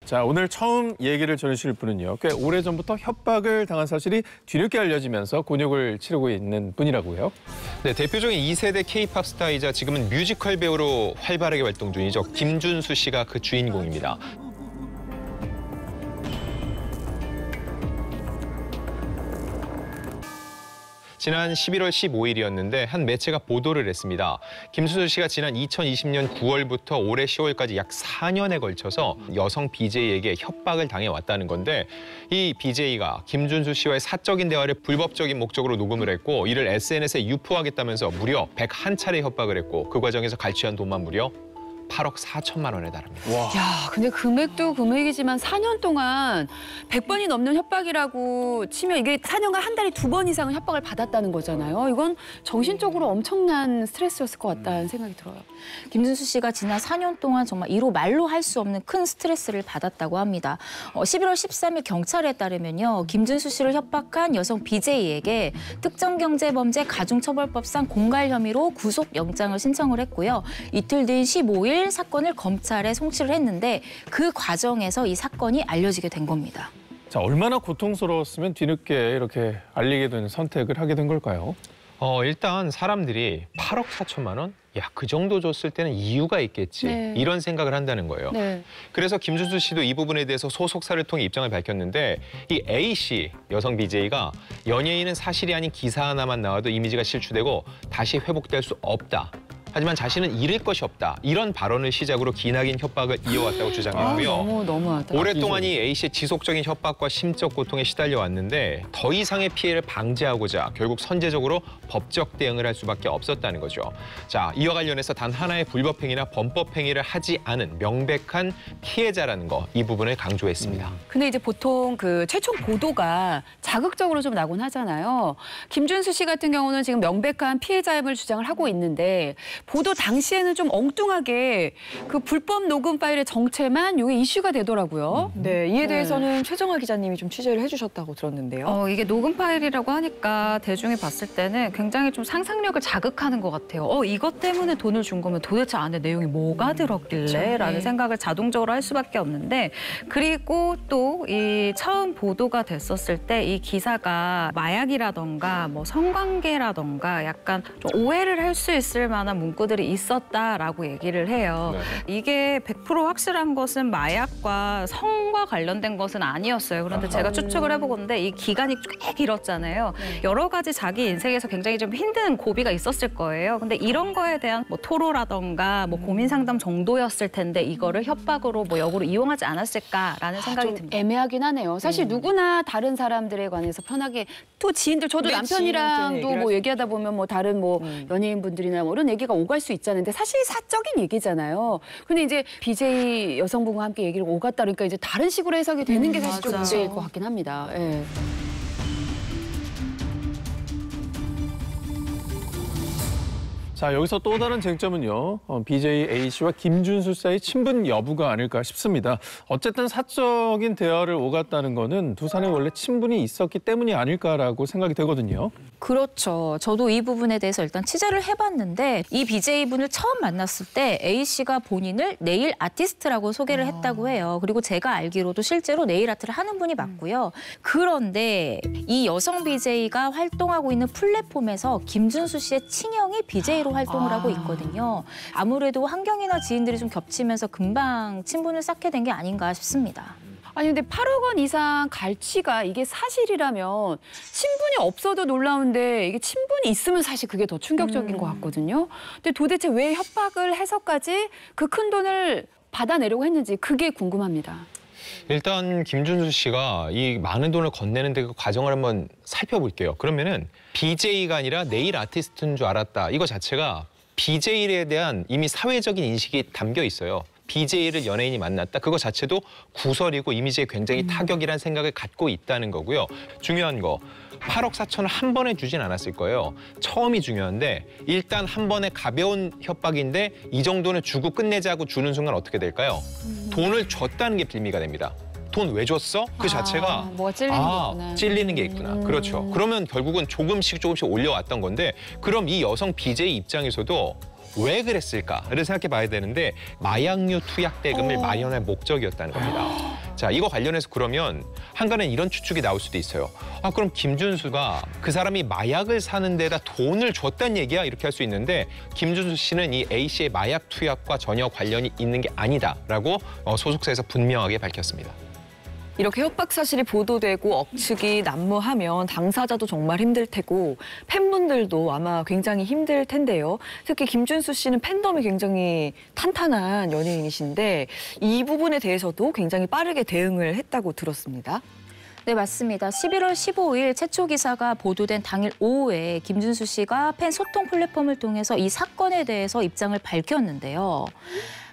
자, 오늘 처음 얘기를 전해주실 분은요. 꽤 오래전부터 협박을 당한 사실이 뒤늦게 알려지면서 곤욕을 치르고 있는 분이라고요. 네, 대표적인 2세대 K-팝 스타이자 지금은 뮤지컬 배우로 활발하게 활동 중이죠. 김준수 씨가 그 주인공입니다. 지난 11월 15일이었는데 한 매체가 보도를 했습니다. 김준수 씨가 지난 2020년 9월부터 올해 10월까지 약 4년에 걸쳐서 여성 BJ에게 협박을 당해왔다는 건데 이 BJ가 김준수 씨와의 사적인 대화를 불법적인 목적으로 녹음을 했고 이를 SNS에 유포하겠다면서 무려 101차례 협박을 했고 그 과정에서 갈취한 돈만 무려 8억 4천만 원에 달합니다. 와. 야, 근데 금액도 금액이지만 4년 동안 100번이 넘는 협박이라고 치면 이게 4년간 한 달에 2번 이상은 협박을 받았다는 거잖아요. 이건 정신적으로 엄청난 스트레스였을 것 같다는 생각이 들어요. 김준수 씨가 지난 4년 동안 정말 이로 말로 할 수 없는 큰 스트레스를 받았다고 합니다. 11월 13일 경찰에 따르면요. 김준수 씨를 협박한 여성 BJ에게 특정경제범죄 가중처벌법상 공갈 혐의로 구속영장을 신청을 했고요. 이틀 뒤인 15일 사건을 검찰에 송치를 했는데 그 과정에서 이 사건이 알려지게 된 겁니다. 자, 얼마나 고통스러웠으면 뒤늦게 이렇게 알리게 되는 선택을 하게 된 걸까요? 일단 사람들이 8억 4천만 원? 야, 그 정도 줬을 때는 이유가 있겠지. 네. 이런 생각을 한다는 거예요. 네. 그래서 김준수 씨도 이 부분에 대해서 소속사를 통해 입장을 밝혔는데 이 A씨, 여성 BJ가 연예인은 사실이 아닌 기사 하나만 나와도 이미지가 실추되고 다시 회복될 수 없다. 하지만 자신은 잃을 것이 없다. 이런 발언을 시작으로 기나긴 협박을 이어왔다고 주장했고요. 너무하다. 오랫동안 이 A씨의 지속적인 협박과 심적 고통에 시달려 왔는데 더 이상의 피해를 방지하고자 결국 선제적으로 법적 대응을 할 수밖에 없었다는 거죠. 자, 이와 관련해서 단 하나의 불법 행위나 범법 행위를 하지 않은 명백한 피해자라는 거, 이 부분을 강조했습니다. 근데 이제 보통 그 최초 보도가 자극적으로 좀 나곤 하잖아요. 김준수 씨 같은 경우는 지금 명백한 피해자임을 주장을 하고 있는데 보도 당시에는 좀 엉뚱하게 그 불법 녹음 파일의 정체만 이게 이슈가 되더라고요. 네, 이에 대해서는 최정아 기자님이 좀 취재를 해주셨다고 들었는데요. 이게 녹음 파일이라고 하니까 대중이 봤을 때는 굉장히 좀 상상력을 자극하는 것 같아요. 이것 때문에 돈을 준 거면 도대체 안에 내용이 뭐가 들었길래? 라는 생각을 자동적으로 할 수밖에 없는데 그리고 또 이 처음 보도가 됐었을 때 이 기사가 마약이라던가 뭐 성관계라던가 약간 좀 오해를 할 수 있을 만한 문구들이 있었다라고 얘기를 해요. 네. 이게 100% 확실한 것은 마약과 성과 관련된 것은 아니었어요. 그런데 제가 추측을 해보건데 이 기간이 꽤 길었잖아요. 여러 가지 자기 인생에서 굉장히 좀 힘든 고비가 있었을 거예요. 근데 이런 거에 대한 뭐 토로라던가 뭐 고민 상담 정도였을 텐데 이거를 협박으로 뭐 역으로 이용하지 않았을까라는 생각이 좀 듭니다. 애매하긴 하네요. 사실 누구나 다른 사람들에 관해서 편하게 또 지인들, 저도 네, 남편이랑도 지인한테 뭐 얘기하다 보면 뭐 다른 뭐 연예인분들이나 뭐 이런 얘기가 오갈 수 있잖아요. 사실 사적인 얘기잖아요. 근데 이제 BJ 여성분과 함께 얘기를 오갔다 그러니까 이제 다른 식으로 해석이 되는 게 사실 좀 맞아. 문제일 것 같긴 합니다. 예. 자, 여기서 또 다른 쟁점은요. BJ A씨와 김준수 사이 친분 여부가 아닐까 싶습니다. 어쨌든 사적인 대화를 오갔다는 거는 두 사람이 원래 친분이 있었기 때문이 아닐까라고 생각이 되거든요. 그렇죠. 저도 이 부분에 대해서 일단 취재를 해봤는데 이 BJ분을 처음 만났을 때 A씨가 본인을 네일 아티스트라고 소개를 했다고 해요. 그리고 제가 알기로도 실제로 네일 아트를 하는 분이 맞고요. 그런데 이 여성 BJ가 활동하고 있는 플랫폼에서 김준수 씨의 친형이 BJ로 활동을 하고 있거든요. 아무래도 환경이나 지인들이 좀 겹치면서 금방 친분을 쌓게 된 게 아닌가 싶습니다. 아니 근데 8억 원 이상 갈취가 이게 사실이라면 친분이 없어도 놀라운데 이게 친분이 있으면 사실 그게 더 충격적인 것 같거든요. 근데 도대체 왜 협박을 해서까지 그 큰 돈을 받아내려고 했는지 그게 궁금합니다. 일단 김준수 씨가 이 많은 돈을 건네는데 그 과정을 한번 살펴볼게요. 그러면은 BJ가 아니라 네일 아티스트인 줄 알았다. 이거 자체가 BJ에 대한 이미 사회적인 인식이 담겨 있어요. BJ를 연예인이 만났다. 그거 자체도 구설이고 이미지에 굉장히 타격이라는 생각을 갖고 있다는 거고요. 중요한 거, 8억 4천을 한 번에 주진 않았을 거예요. 처음이 중요한데 일단 한 번에 가벼운 협박인데 이 정도는 주고 끝내자고 주는 순간 어떻게 될까요? 돈을 줬다는 게 빌미가 됩니다. 돈 왜 줬어? 그 자체가 뭐가 찔리는 게 있구나. 찔리는 게 있구나. 그렇죠. 그러면 결국은 조금씩 올려왔던 건데 그럼 이 여성 BJ 입장에서도 왜 그랬을까를 생각해 봐야 되는데 마약류 투약 대금을 마련할 목적이었다는 겁니다. 자, 이거 관련해서 그러면 한간에 이런 추측이 나올 수도 있어요. 아, 그럼 김준수가 그 사람이 마약을 사는 데다 돈을 줬다는 얘기야? 이렇게 할 수 있는데 김준수 씨는 이 A 씨의 마약 투약과 전혀 관련이 있는 게 아니다라고 소속사에서 분명하게 밝혔습니다. 이렇게 협박 사실이 보도되고 억측이 난무하면 당사자도 정말 힘들 테고 팬분들도 아마 굉장히 힘들 텐데요. 특히 김준수 씨는 팬덤이 굉장히 탄탄한 연예인이신데 이 부분에 대해서도 굉장히 빠르게 대응을 했다고 들었습니다. 네, 맞습니다. 11월 15일 최초 기사가 보도된 당일 오후에 김준수 씨가 팬 소통 플랫폼을 통해서 이 사건에 대해서 입장을 밝혔는데요.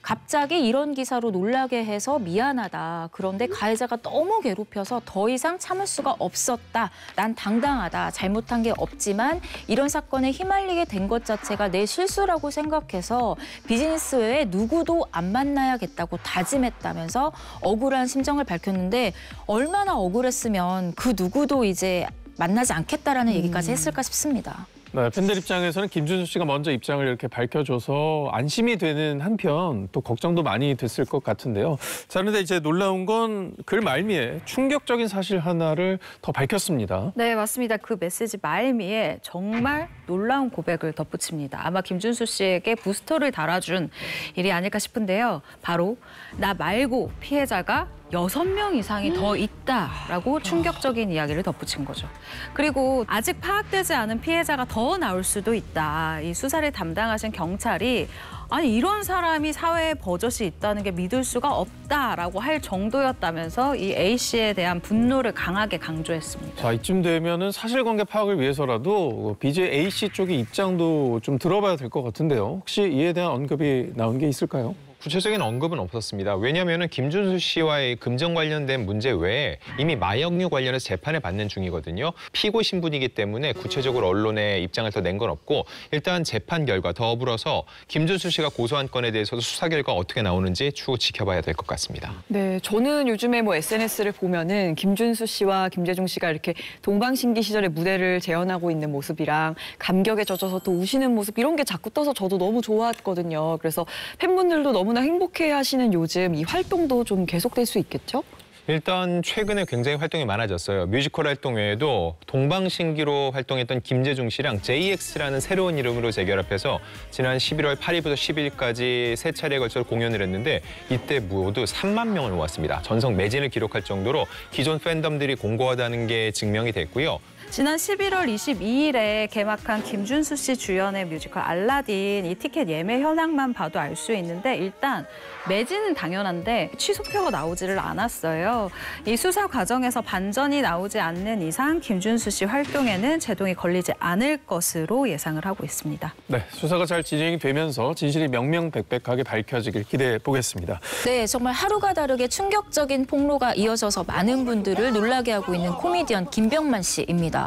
갑자기 이런 기사로 놀라게 해서 미안하다. 그런데 가해자가 너무 괴롭혀서 더 이상 참을 수가 없었다. 난 당당하다. 잘못한 게 없지만 이런 사건에 휘말리게 된 것 자체가 내 실수라고 생각해서 비즈니스 외에 누구도 안 만나야겠다고 다짐했다면서 억울한 심정을 밝혔는데 얼마나 억울했으면 그 누구도 이제 만나지 않겠다라는 얘기까지 했을까 싶습니다. 네, 팬들 입장에서는 김준수 씨가 먼저 입장을 이렇게 밝혀줘서 안심이 되는 한편 또 걱정도 많이 됐을 것 같은데요. 자, 그런데 이제 놀라운 건 글 말미에 충격적인 사실 하나를 더 밝혔습니다. 네, 맞습니다. 그 메시지 말미에 정말 놀라운 고백을 덧붙입니다. 아마 김준수 씨에게 부스터를 달아준 일이 아닐까 싶은데요. 바로 나 말고 피해자가 6명 이상이 더 있다라고 충격적인 이야기를 덧붙인 거죠. 그리고 아직 파악되지 않은 피해자가 더 나올 수도 있다. 이 수사를 담당하신 경찰이 아니 이런 사람이 사회에 버젓이 있다는 게 믿을 수가 없다라고 할 정도였다면서 이 A 씨에 대한 분노를 강하게 강조했습니다. 자, 이쯤 되면은 사실관계 파악을 위해서라도 BJ A 씨 쪽의 입장도 좀 들어봐야 될 것 같은데요. 혹시 이에 대한 언급이 나온 게 있을까요? 구체적인 언급은 없었습니다. 왜냐하면 김준수 씨와의 금전 관련된 문제 외에 이미 마약류 관련해서 재판을 받는 중이거든요. 피고 신분이기 때문에 구체적으로 언론에 입장을 더 낸 건 없고 일단 재판 결과 더불어서 김준수 씨가 고소한 건에 대해서도 수사 결과 어떻게 나오는지 추후 지켜봐야 될 것 같습니다. 네, 저는 요즘에 SNS를 보면은 김준수 씨와 김재중 씨가 이렇게 동방신기 시절의 무대를 재현하고 있는 모습이랑 감격에 젖어서 또 우시는 모습 이런 게 자꾸 떠서 저도 너무 좋았거든요. 그래서 팬분들도 너무나 행복해하시는 요즘 이 활동도 좀 계속될 수 있겠죠? 일단 최근에 굉장히 활동이 많아졌어요. 뮤지컬 활동 외에도 동방신기로 활동했던 김재중 씨랑 JX라는 새로운 이름으로 재결합해서 지난 11월 8일부터 10일까지 3차례에 걸쳐 공연을 했는데 이때 모두 3만 명을 모았습니다. 전성 매진을 기록할 정도로 기존 팬덤들이 공고하다는 게 증명이 됐고요. 지난 11월 22일에 개막한 김준수 씨 주연의 뮤지컬 알라딘 이 티켓 예매 현황만 봐도 알 수 있는데 일단 매진은 당연한데 취소표가 나오지를 않았어요. 이 수사 과정에서 반전이 나오지 않는 이상 김준수 씨 활동에는 제동이 걸리지 않을 것으로 예상을 하고 있습니다. 네, 수사가 잘 진행이 되면서 진실이 명명백백하게 밝혀지길 기대해 보겠습니다. 네, 정말 하루가 다르게 충격적인 폭로가 이어져서 많은 분들을 놀라게 하고 있는 코미디언 김병만 씨입니다.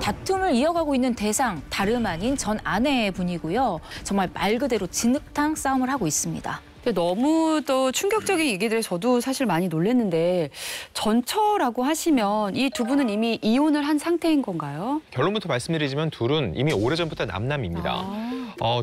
다툼을 이어가고 있는 대상 다름 아닌 전 아내의 분이고요. 정말 말 그대로 진흙탕 싸움을 하고 있습니다. 너무도 충격적인 얘기들 저도 사실 많이 놀랐는데 전처라고 하시면 이 두 분은 이미 이혼을 한 상태인 건가요? 결론부터 말씀드리지만 둘은 이미 오래전부터 남남입니다.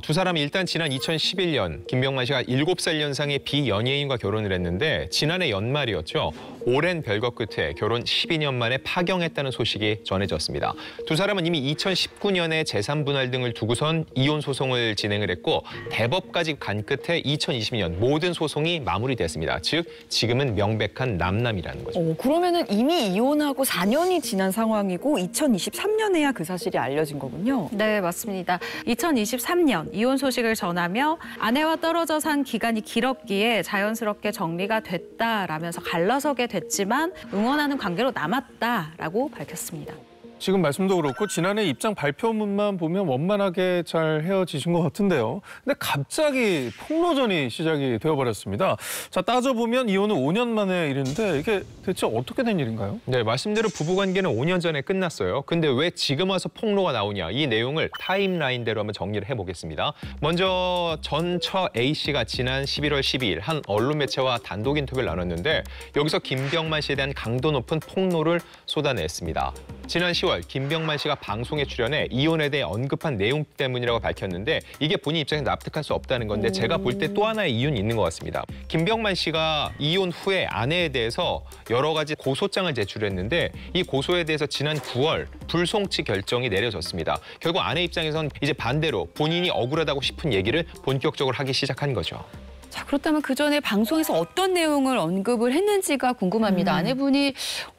두 사람이 일단 지난 2011년 김병만 씨가 7살 연상의 비연예인과 결혼을 했는데 지난해 연말이었죠. 오랜 별거 끝에 결혼 12년 만에 파경했다는 소식이 전해졌습니다. 두 사람은 이미 2019년에 재산 분할 등을 두고선 이혼 소송을 진행을 했고 대법까지 간 끝에 2020년 모든 소송이 마무리됐습니다. 즉 지금은 명백한 남남이라는 거죠. 그러면은 이미 이혼하고 4년이 지난 상황이고 2023년에야 그 사실이 알려진 거군요. 네, 맞습니다. 2023년 이혼 소식을 전하며 아내와 떨어져 산 기간이 길었기에 자연스럽게 정리가 됐다라면서 갈라서게 됐지만 응원하는 관계로 남았다라고 밝혔습니다. 지금 말씀도 그렇고 지난해 입장 발표문만 보면 원만하게 잘 헤어지신 것 같은데요. 근데 갑자기 폭로전이 시작이 되어버렸습니다. 자, 따져보면 이혼은 5년 만의 일인데 이게 대체 어떻게 된 일인가요? 네, 말씀대로 부부관계는 5년 전에 끝났어요. 근데 왜 지금 와서 폭로가 나오냐? 이 내용을 타임라인대로 한번 정리를 해보겠습니다. 먼저 전처 A 씨가 지난 11월 12일 한 언론 매체와 단독 인터뷰를 나눴는데 여기서 김병만 씨에 대한 강도 높은 폭로를 쏟아냈습니다. 지난 10월 김병만 씨가 방송에 출연해 이혼에 대해 언급한 내용 때문이라고 밝혔는데 이게 본인 입장에서 납득할 수 없다는 건데 제가 볼 때 또 하나의 이유는 있는 것 같습니다. 김병만 씨가 이혼 후에 아내에 대해서 여러 가지 고소장을 제출했는데 이 고소에 대해서 지난 9월 불송치 결정이 내려졌습니다. 결국 아내 입장에선 이제 반대로 본인이 억울하다고 싶은 얘기를 본격적으로 하기 시작한 거죠. 자, 그렇다면 그 전에 방송에서 어떤 내용을 언급을 했는지가 궁금합니다. 아내분이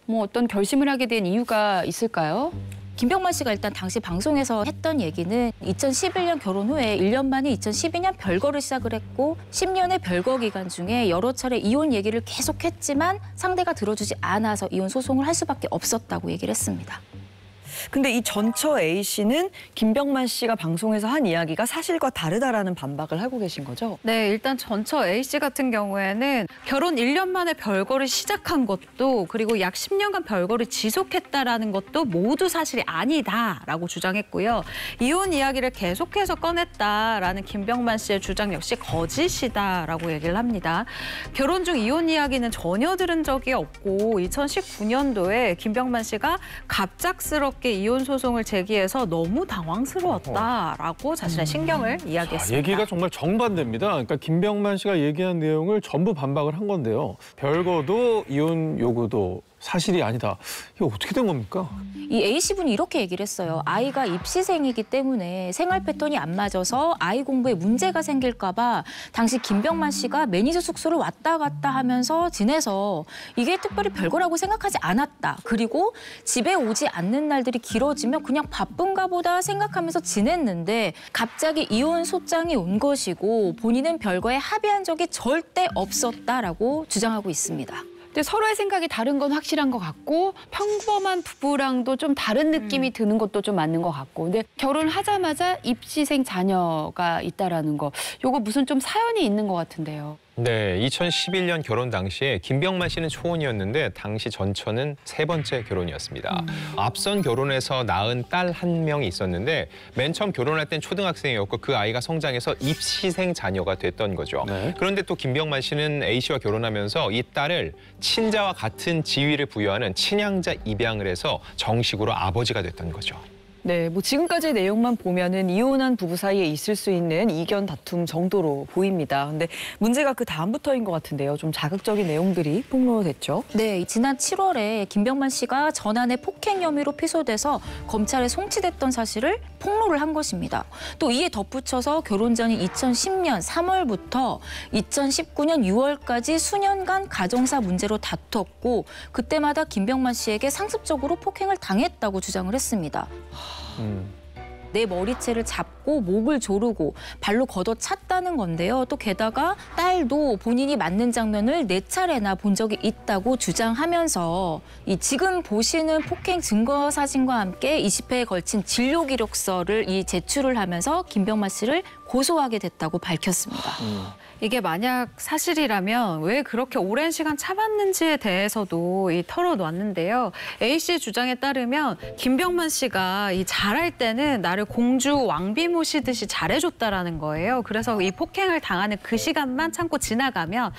뭐 어떤 결심을 하게 된 이유가 있을까요? 김병만 씨가 일단 당시 방송에서 했던 얘기는 2011년 결혼 후에 1년 만에 2012년 별거를 시작을 했고 10년의 별거 기간 중에 여러 차례 이혼 얘기를 계속했지만 상대가 들어주지 않아서 이혼 소송을 할 수밖에 없었다고 얘기를 했습니다. 근데 이 전처 A씨는 김병만 씨가 방송에서 한 이야기가 사실과 다르다라는 반박을 하고 계신 거죠? 네, 일단 전처 A씨 같은 경우에는 결혼 1년 만에 별거를 시작한 것도 그리고 약 10년간 별거를 지속했다라는 것도 모두 사실이 아니다라고 주장했고요. 이혼 이야기를 계속해서 꺼냈다라는 김병만 씨의 주장 역시 거짓이다라고 얘기를 합니다. 결혼 중 이혼 이야기는 전혀 들은 적이 없고 2019년도에 김병만 씨가 갑작스럽게 이혼 소송을 제기해서 너무 당황스러웠다라고 자신의 신경을 이야기했습니다. 얘기가 정말 정반대입니다. 그러니까 김병만 씨가 얘기한 내용을 전부 반박을 한 건데요. 별거도 이혼 요구도 사실이 아니다. 이거 어떻게 된 겁니까? 이 A씨분이 이렇게 얘기를 했어요. 아이가 입시생이기 때문에 생활 패턴이 안 맞아서 아이 공부에 문제가 생길까 봐 당시 김병만 씨가 매니저 숙소를 왔다 갔다 하면서 지내서 이게 특별히 별거라고 생각하지 않았다. 그리고 집에 오지 않는 날들이 길어지면 그냥 바쁜가 보다 생각하면서 지냈는데 갑자기 이혼 소장이 온 것이고 본인은 별거에 합의한 적이 절대 없었다라고 주장하고 있습니다. 근데 서로의 생각이 다른 건 확실한 것 같고 평범한 부부랑도 좀 다른 느낌이 드는 것도 좀 맞는 것 같고 근데 결혼하자마자 입시생 자녀가 있다라는 거 요거 무슨 좀 사연이 있는 것 같은데요. 네, 2011년 결혼 당시에 김병만 씨는 초혼이었는데 당시 전처는 3번째 결혼이었습니다. 앞선 결혼에서 낳은 딸 1명이 있었는데 맨 처음 결혼할 땐 초등학생이었고 그 아이가 성장해서 입시생 자녀가 됐던 거죠. 네. 그런데 또 김병만 씨는 A 씨와 결혼하면서 이 딸을 친자와 같은 지위를 부여하는 친양자 입양을 해서 정식으로 아버지가 됐던 거죠. 네, 뭐 지금까지의 내용만 보면은 이혼한 부부 사이에 있을 수 있는 이견 다툼 정도로 보입니다. 근데 문제가 그 다음부터인 것 같은데요. 좀 자극적인 내용들이 폭로됐죠. 네, 지난 7월에 김병만 씨가 전환의 폭행 혐의로 피소돼서 검찰에 송치됐던 사실을 폭로를 한 것입니다. 또 이에 덧붙여서 결혼 전인 2010년 3월부터 2019년 6월까지 수년간 가정사 문제로 다퉜고 그때마다 김병만 씨에게 상습적으로 폭행을 당했다고 주장을 했습니다. 내 머리채를 잡고 목을 조르고 발로 걷어찼다는 건데요. 또 게다가 딸도 본인이 맞는 장면을 4차례나 본 적이 있다고 주장하면서 이 지금 보시는 폭행 증거 사진과 함께 20회에 걸친 진료 기록서를 제출을 하면서 김병만 씨를 고소하게 됐다고 밝혔습니다. 이게 만약 사실이라면 왜 그렇게 오랜 시간 참았는지에 대해서도 털어놨는데요. A씨의 주장에 따르면 김병만 씨가 잘할 때는 나를 공주 왕비 모시듯이 잘해줬다라는 거예요. 그래서 이 폭행을 당하는 그 시간만 참고 지나가면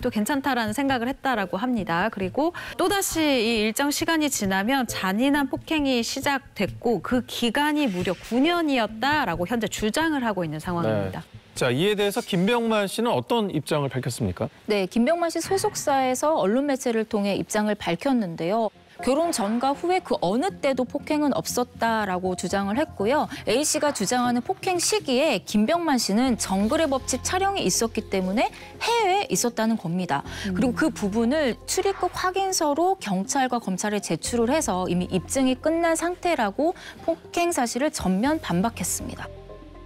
또 괜찮다라는 생각을 했다라고 합니다. 그리고 또다시 이 일정 시간이 지나면 잔인한 폭행이 시작됐고 그 기간이 무려 9년이었다라고 현재 주장을 하고 있는 상황입니다. 네. 자, 이에 대해서 김병만 씨는 어떤 입장을 밝혔습니까? 네, 김병만 씨 소속사에서 언론 매체를 통해 입장을 밝혔는데요. 결혼 전과 후에 그 어느 때도 폭행은 없었다라고 주장을 했고요. A씨가 주장하는 폭행 시기에 김병만 씨는 정글의 법칙 촬영이 있었기 때문에 해외에 있었다는 겁니다. 그리고 그 부분을 출입국 확인서로 경찰과 검찰에 제출을 해서 이미 입증이 끝난 상태라고 폭행 사실을 전면 반박했습니다.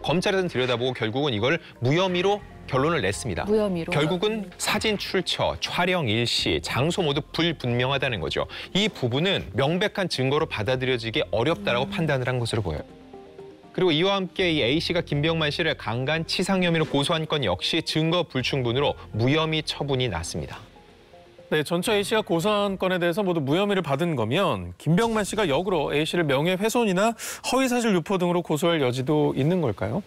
검찰에서는 들여다보고 결국은 이걸 무혐의로 결론을 냈습니다. 무혐의로. 결국은 사진 출처, 촬영 일시, 장소 모두 불분명하다는 거죠. 이 부분은 명백한 증거로 받아들여지기 어렵다라고 판단을 한 것으로 보여요. 그리고 이와 함께 이 A씨가 김병만 씨를 강간 치상 혐의로 고소한 건 역시 증거 불충분으로 무혐의 처분이 났습니다. 네, 전처 A씨가 고소한 건에 대해서 모두 무혐의를 받은 거면 김병만 씨가 역으로 A씨를 명예훼손이나 허위사실 유포 등으로 고소할 여지도 있는 걸까요?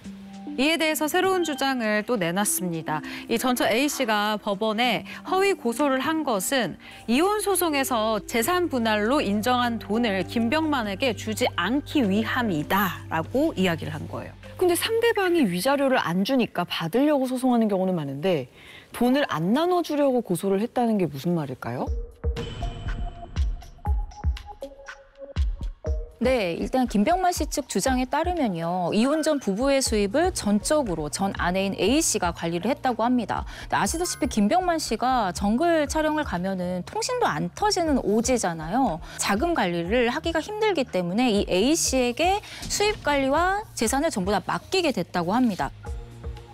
이에 대해서 새로운 주장을 또 내놨습니다. 이 전처 A씨가 법원에 허위 고소를 한 것은 이혼 소송에서 재산 분할로 인정한 돈을 김병만에게 주지 않기 위함이다라고 이야기를 한 거예요. 근데 상대방이 위자료를 안 주니까 받으려고 소송하는 경우는 많은데 돈을 안 나눠주려고 고소를 했다는 게 무슨 말일까요? 네, 일단 김병만 씨 측 주장에 따르면요. 이혼 전 부부의 수입을 전적으로 전 아내인 A 씨가 관리를 했다고 합니다. 아시다시피 김병만 씨가 정글 촬영을 가면은 통신도 안 터지는 오지잖아요. 자금 관리를 하기가 힘들기 때문에 이 A 씨에게 수입 관리와 재산을 전부 다 맡기게 됐다고 합니다.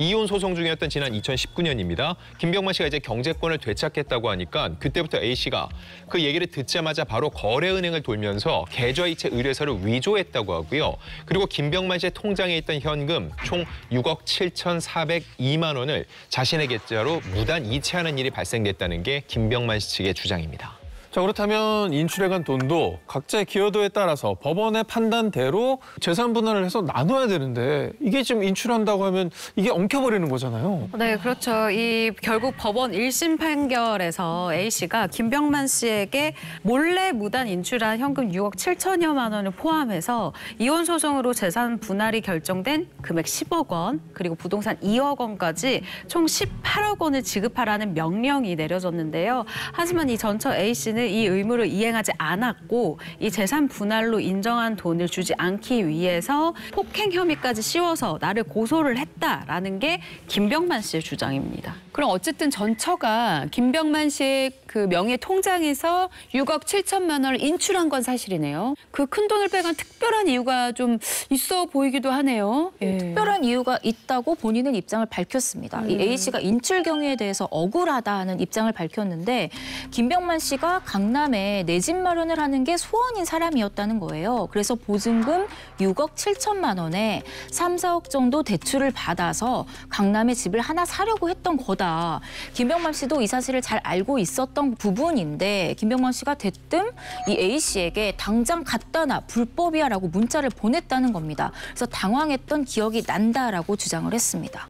이혼 소송 중이었던 지난 2019년입니다. 김병만 씨가 이제 경제권을 되찾겠다고 하니까 그때부터 A 씨가 그 얘기를 듣자마자 바로 거래은행을 돌면서 계좌이체 의뢰서를 위조했다고 하고요. 그리고 김병만 씨의 통장에 있던 현금 총 6억 7,402만 원을 자신의 계좌로 무단 이체하는 일이 발생됐다는 게 김병만 씨 측의 주장입니다. 자, 그렇다면 인출해간 돈도 각자의 기여도에 따라서 법원의 판단대로 재산 분할을 해서 나눠야 되는데 이게 지금 인출한다고 하면 이게 엉켜버리는 거잖아요. 네, 그렇죠. 이 결국 법원 1심 판결에서 A씨가 김병만 씨에게 몰래 무단 인출한 현금 6억 7천여만 원을 포함해서 이혼 소송으로 재산 분할이 결정된 금액 10억 원, 그리고 부동산 2억 원까지 총 18억 원을 지급하라는 명령이 내려졌는데요. 하지만 이 전처 A씨는 이 의무를 이행하지 않았고 이 재산 분할로 인정한 돈을 주지 않기 위해서 폭행 혐의까지 씌워서 나를 고소를 했다라는 게 김병만 씨의 주장입니다. 그럼 어쨌든 전처가 김병만 씨의 그 명의 통장에서 6억 7천만 원을 인출한 건 사실이네요. 그 큰 돈을 빼간 특별한 이유가 좀 있어 보이기도 하네요. 예. 특별한 이유가 있다고 본인은 입장을 밝혔습니다. 이 A 씨가 인출 경위에 대해서 억울하다는 입장을 밝혔는데 김병만 씨가 강남에 내 집 마련을 하는 게 소원인 사람이었다는 거예요. 그래서 보증금 6억 7천만 원에 3, 4억 정도 대출을 받아서 강남에 집을 하나 사려고 했던 거다. 김병만 씨도 이 사실을 잘 알고 있었던 부분인데 김병만 씨가 대뜸 이 A 씨에게 당장 갖다 놔 불법이야라고 문자를 보냈다는 겁니다. 그래서 당황했던 기억이 난다라고 주장을 했습니다.